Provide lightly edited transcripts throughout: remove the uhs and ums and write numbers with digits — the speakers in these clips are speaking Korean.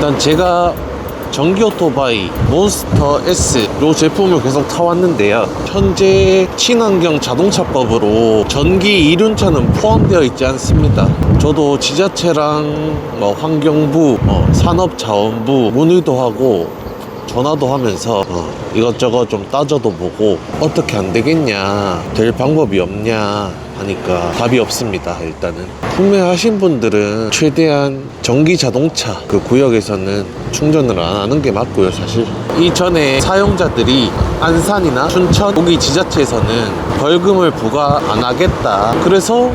일단 제가 전기 오토바이 몬스터 S 요 제품을 계속 타왔는데요, 현재 친환경 자동차법으로 전기 이륜차는 포함되어 있지 않습니다. 저도 지자체랑 환경부, 산업자원부 문의도 하고 전화도 하면서 이것저것 좀 따져도 보고 어떻게 안 되겠냐, 될 방법이 없냐 하니까 답이 없습니다. 일단은 구매하신 분들은 최대한 전기 자동차 그 구역에서는 충전을 안 하는 게 맞고요. 사실 이전에 사용자들이 안산이나 춘천 거기 지자체에서는 벌금을 부과 안 하겠다, 그래서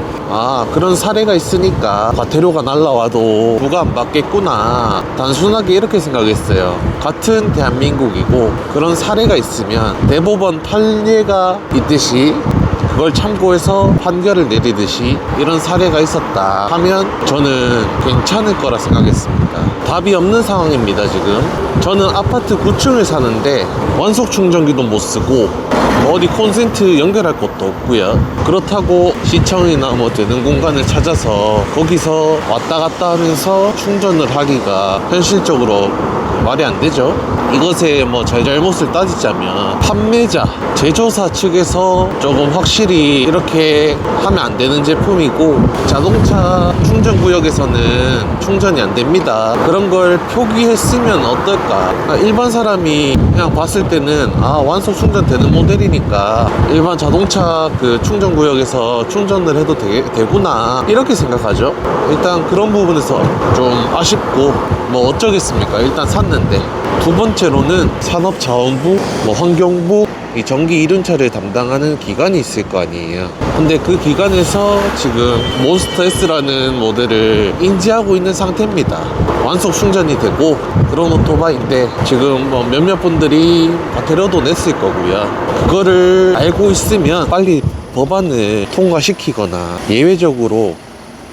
그런 사례가 있으니까 과태료가 날라와도 부과 안 받겠구나, 단순하게 이렇게 생각했어요. 같은 대한민국이고 그런 사례가 있으면 대법원 판례가 있듯이 그걸 참고해서 판결을 내리듯이 이런 사례가 있었다 하면 저는 괜찮을 거라 생각했습니다. 답이 없는 상황입니다. 지금 저는 아파트 9층을 사는데 완속 충전기도 못 쓰고 어디 콘센트 연결할 곳도 없고요. 그렇다고 시청이나 되는 공간을 찾아서 거기서 왔다 갔다 하면서 충전을 하기가 현실적으로 말이 안 되죠. 이것의 잘잘못을 따지자면 판매자, 제조사 측에서 조금 확실히 이렇게 하면 안 되는 제품이고 자동차 충전구역에서는 충전이 안 됩니다, 그런 걸 표기했으면 어떨까. 일반 사람이 그냥 봤을 때는 완속 충전되는 모델이니까 일반 자동차 그 충전구역에서 충전을 해도 되구나 이렇게 생각하죠. 일단 그런 부분에서 좀 아쉽고 어쩌겠습니까. 일단 샀는데. 두 번째로는 산업자원부, 환경부, 이 전기 이륜차를 담당하는 기관이 있을 거 아니에요. 근데 그 기관에서 지금 몬스터 S라는 모델을 인지하고 있는 상태입니다. 완속 충전이 되고 그런 오토바이인데 지금 몇몇 분들이 과태료도 냈을 거고요. 그거를 알고 있으면 빨리 법안을 통과시키거나 예외적으로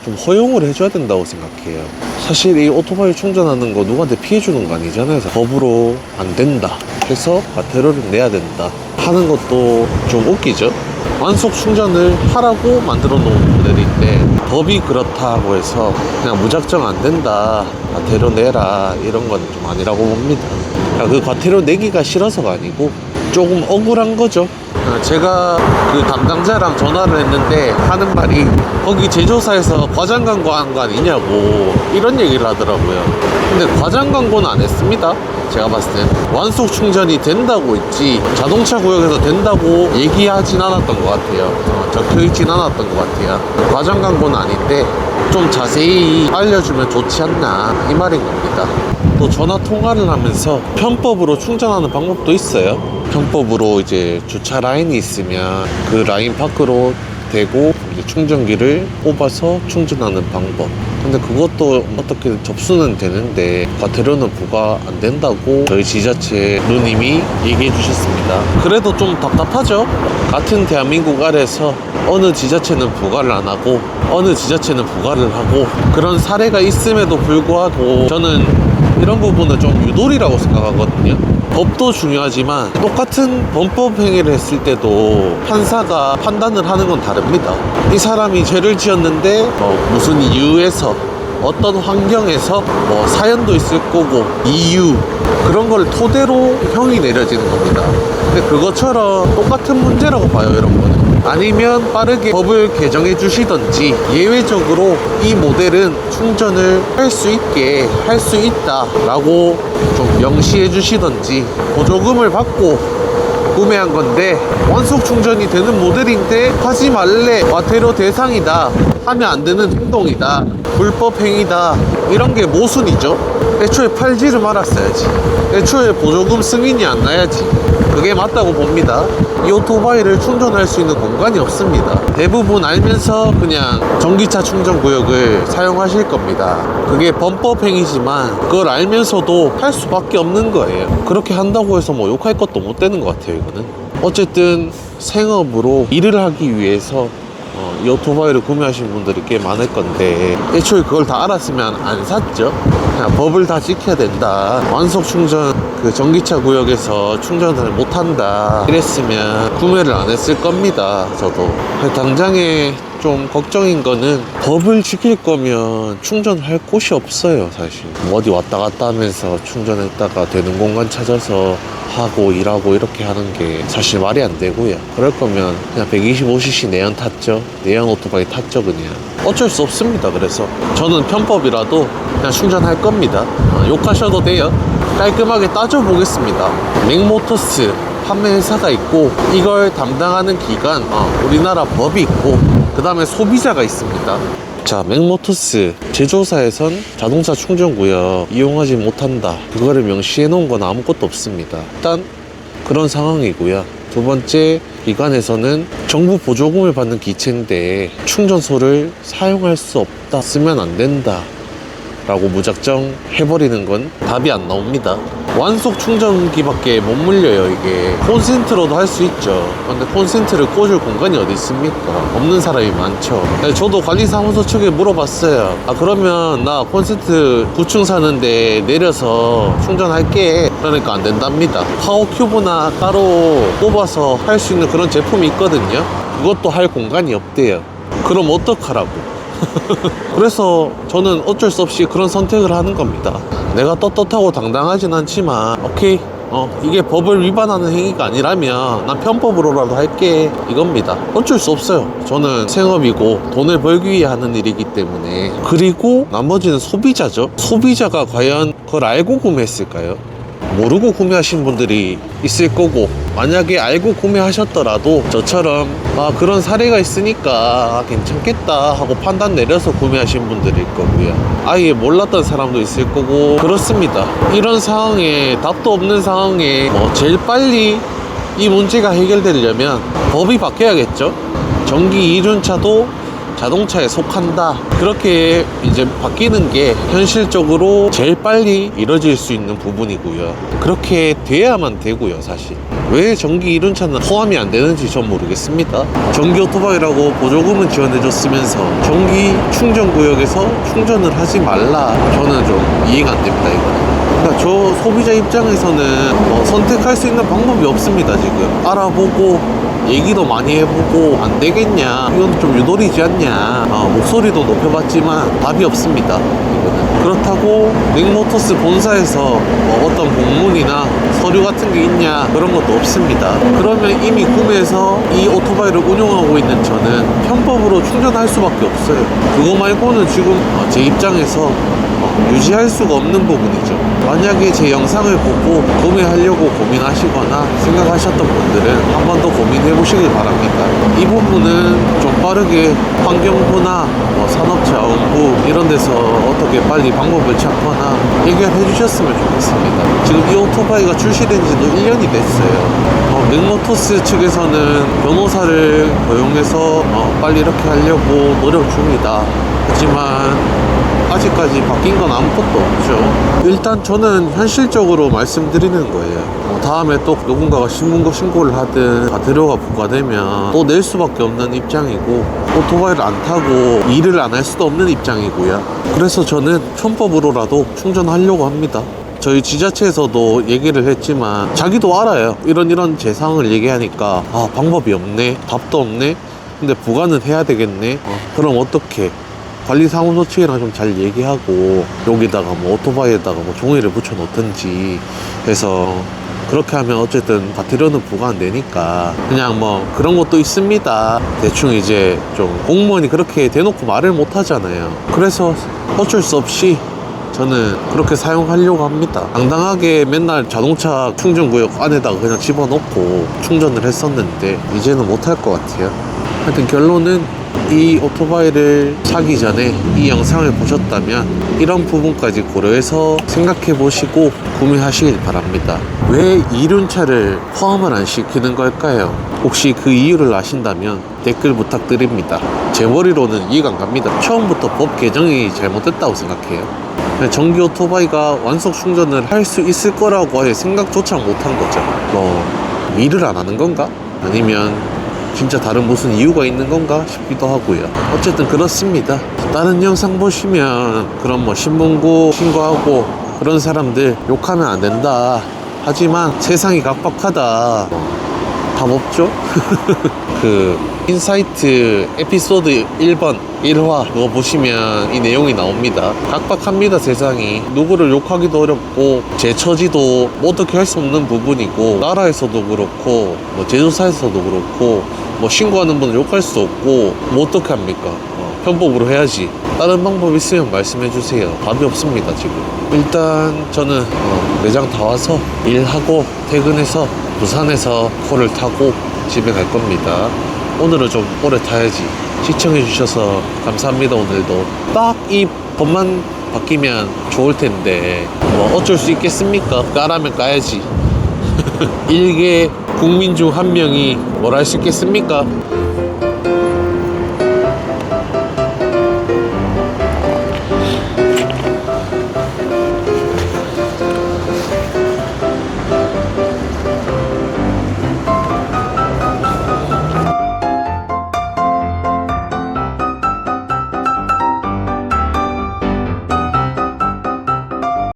좀 허용을 해줘야 된다고 생각해요. 사실 이 오토바이 충전하는 거 누구한테 피해 주는 거 아니잖아요. 법으로 안 된다 해서 과태료를 내야 된다 하는 것도 좀 웃기죠. 완속 충전을 하라고 만들어 놓은 모델인데 법이 그렇다고 해서 그냥 무작정 안 된다, 과태료 내라, 이런 건 좀 아니라고 봅니다. 그 과태료 내기가 싫어서가 아니고 조금 억울한 거죠. 제가 그 담당자랑 전화를 했는데 하는 말이 거기 제조사에서 과장 광고한 거 아니냐고 이런 얘기를 하더라고요. 근데 과장 광고는 안 했습니다. 제가 봤을 땐 완속 충전이 된다고 했지 자동차 구역에서 된다고 얘기하진 않았던 것 같아요. 적혀있진 않았던 것 같아요. 과장 광고는 아닌데 좀 자세히 알려주면 좋지 않나 이 말인 겁니다. 또 전화 통화를 하면서 편법으로 충전하는 방법도 있어요. 편법으로 이제 주차 라인이 있으면 그 라인 밖으로 대고 이제 충전기를 뽑아서 충전하는 방법. 근데 그것도 어떻게 접수는 되는데 과태료는 부과 안 된다고 저희 지자체 누님이 얘기해 주셨습니다. 그래도 좀 답답하죠. 같은 대한민국 아래에서 어느 지자체는 부과를 안 하고 어느 지자체는 부과를 하고 그런 사례가 있음에도 불구하고 저는 이런 부분은 좀 유도리라고 생각하거든요. 법도 중요하지만 똑같은 범법 행위를 했을 때도 판사가 판단을 하는 건 다릅니다. 이 사람이 죄를 지었는데 무슨 이유에서 어떤 환경에서 사연도 있을 거고 이유 그런 걸 토대로 형이 내려지는 겁니다. 근데 그것처럼 똑같은 문제라고 봐요, 이런 거는. 아니면 빠르게 법을 개정해 주시던지 예외적으로 이 모델은 충전을 할 수 있게 할 수 있다 라고 좀 명시해 주시던지 보조금을 받고 구매한 건데 완속 충전이 되는 모델인데 하지 말래, 과태료 대상이다, 하면 안 되는 행동이다, 불법 행위다, 이런 게 모순이죠. 애초에 팔지를 말았어야지. 애초에 보조금 승인이 안 나야지. 그게 맞다고 봅니다. 이 오토바이를 충전할 수 있는 공간이 없습니다. 대부분 알면서 그냥 전기차 충전 구역을 사용하실 겁니다. 그게 범법 행위지만 그걸 알면서도 할 수밖에 없는 거예요. 그렇게 한다고 해서 욕할 것도 못 되는 것 같아요. 이거는 어쨌든 생업으로 일을 하기 위해서 이 오토바이를 구매하신 분들이 꽤 많을 건데 애초에 그걸 다 알았으면 안 샀죠. 그냥 법을 다 지켜야 된다, 완속 충전 그 전기차 구역에서 충전을 못 한다 이랬으면 구매를 안 했을 겁니다. 저도 당장에 좀 걱정인 거는 법을 지킬 거면 충전할 곳이 없어요 사실. 어디 왔다 갔다 하면서 충전했다가 되는 공간 찾아서 하고 일하고 이렇게 하는 게 사실 말이 안 되고요. 그럴 거면 그냥 125cc 내연 탔죠. 내연 오토바이 탔죠 그냥. 어쩔 수 없습니다. 그래서 저는 편법이라도 그냥 충전할 겁니다. 욕하셔도 돼요. 깔끔하게 따져보겠습니다. 맥모터스 판매 회사가 있고 이걸 담당하는 기관 우리나라 법이 있고 그 다음에 소비자가 있습니다. 자, 맥모터스 제조사에선 자동차 충전구역 이용하지 못한다. 그거를 명시해 놓은 건 아무것도 없습니다. 일단 그런 상황이고요. 두 번째, 기관에서는 정부 보조금을 받는 기체인데 충전소를 사용할 수 없다, 쓰면 안 된다 라고 무작정 해버리는 건 답이 안 나옵니다. 완속 충전기밖에 못 물려요. 이게 콘센트로도 할 수 있죠. 근데 콘센트를 꽂을 공간이 어디 있습니까? 없는 사람이 많죠. 저도 관리사무소 측에 물어봤어요. 그러면 나 콘센트 9층 사는데 내려서 충전할게. 그러니까 안 된답니다. 파워큐브나 따로 뽑아서 할 수 있는 그런 제품이 있거든요. 그것도 할 공간이 없대요. 그럼 어떡하라고. 그래서 저는 어쩔 수 없이 그런 선택을 하는 겁니다. 내가 떳떳하고 당당하진 않지만 오케이, 이게 법을 위반하는 행위가 아니라면 난 편법으로라도 할게, 이겁니다. 어쩔 수 없어요. 저는 생업이고 돈을 벌기 위해 하는 일이기 때문에. 그리고 나머지는 소비자죠. 소비자가 과연 그걸 알고 구매했을까요? 모르고 구매하신 분들이 있을 거고, 만약에 알고 구매하셨더라도 저처럼 그런 사례가 있으니까 괜찮겠다 하고 판단 내려서 구매하신 분들일 거고요. 아예 몰랐던 사람도 있을 거고 그렇습니다. 이런 상황에, 답도 없는 상황에 제일 빨리 이 문제가 해결되려면 법이 바뀌어야겠죠. 전기 이륜차도 자동차에 속한다, 그렇게 이제 바뀌는 게 현실적으로 제일 빨리 이뤄질 수 있는 부분이고요. 그렇게 돼야만 되고요. 사실 왜 전기 이륜차는 포함이 안 되는지 전 모르겠습니다. 전기 오토바이라고 보조금은 지원해 줬으면서 전기 충전구역에서 충전을 하지 말라, 저는 좀 이해가 안 됩니다. 이거는 그러니까 저 소비자 입장에서는 선택할 수 있는 방법이 없습니다. 지금 알아보고 얘기도 많이 해보고 안 되겠냐, 이건 좀 유도리지 않냐, 목소리도 높여봤지만 답이 없습니다. 이거는 그렇다고 맥모터스 본사에서 어떤 공문이나 서류 같은 게 있냐, 그런 것도 없습니다. 그러면 이미 구매해서 이 오토바이를 운용하고 있는 저는 편법으로 충전할 수밖에 없어요. 그거 말고는 지금 제 입장에서 유지할 수가 없는 부분이죠. 만약에 제 영상을 보고 구매하려고 고민하시거나 생각하셨던 분들은 한 번 더 고민해 보시길 바랍니다. 이 부분은 좀 빠르게 환경부나 산업자원부 이런 데서 어떻게 빨리 방법을 찾거나 해결해 주셨으면 좋겠습니다. 지금 이 오토바이가 출시된 지도 1년이 됐어요. 맥모터스 측에서는 변호사를 고용해서 빨리 이렇게 하려고 노력 중이다. 하지만 아직까지 바뀐 건 아무것도 없죠. 일단 저는 현실적으로 말씀드리는 거예요. 다음에 또 누군가가 신고를 하든 과태료가 부과되면 또 낼 수밖에 없는 입장이고, 오토바이를 안 타고 일을 안 할 수도 없는 입장이고요. 그래서 저는 편법으로라도 충전하려고 합니다. 저희 지자체에서도 얘기를 했지만 자기도 알아요. 이런 제 상황을 얘기하니까 방법이 없네, 답도 없네, 근데 부과는 해야 되겠네. 그럼 어떻게? 관리사무소 측이랑 좀 잘 얘기하고 여기다가 오토바이에다가 종이를 붙여 놓든지 해서, 그렇게 하면 어쨌든 과태료는 부과 안 되니까 그냥 그런 것도 있습니다. 대충 이제 좀 공무원이 그렇게 대놓고 말을 못 하잖아요. 그래서 어쩔 수 없이 저는 그렇게 사용하려고 합니다. 당당하게 맨날 자동차 충전구역 안에다가 그냥 집어넣고 충전을 했었는데 이제는 못할 것 같아요. 하여튼 결론은, 이 오토바이를 사기 전에 이 영상을 보셨다면 이런 부분까지 고려해서 생각해 보시고 구매하시길 바랍니다. 왜 이륜차를 포함을 안 시키는 걸까요? 혹시 그 이유를 아신다면 댓글 부탁드립니다. 제 머리로는 이해가 안 갑니다. 처음부터 법 개정이 잘못됐다고 생각해요. 전기 오토바이가 완속 충전을 할 수 있을 거라고 아예 생각조차 못한 거죠. 일을 안 하는 건가? 아니면 진짜 다른 무슨 이유가 있는 건가 싶기도 하고요. 어쨌든 그렇습니다. 다른 영상 보시면 그런 신문고 신고하고 그런 사람들 욕하면 안 된다, 하지만 세상이 각박하다, 답 없죠? 인사이트 에피소드 1번 1화 그거 보시면 이 내용이 나옵니다. 각박합니다. 세상이. 누구를 욕하기도 어렵고 제 처지도 뭐 어떻게 할 수 없는 부분이고, 나라에서도 그렇고 뭐 제조사에서도 그렇고 뭐 신고하는 분을 욕할 수 없고 뭐 어떻게 합니까? 편법으로 해야지. 다른 방법 있으면 말씀해 주세요. 답이 없습니다 지금. 일단 저는 매장 다 와서 일하고 퇴근해서 부산에서 콜을 타고 집에 갈 겁니다. 오늘은 좀 오래 타야지. 시청해 주셔서 감사합니다. 오늘도 딱 이 법만 바뀌면 좋을 텐데 뭐 어쩔 수 있겠습니까? 까라면 까야지. 일개 국민 중 한 명이 뭘 할 수 있겠습니까?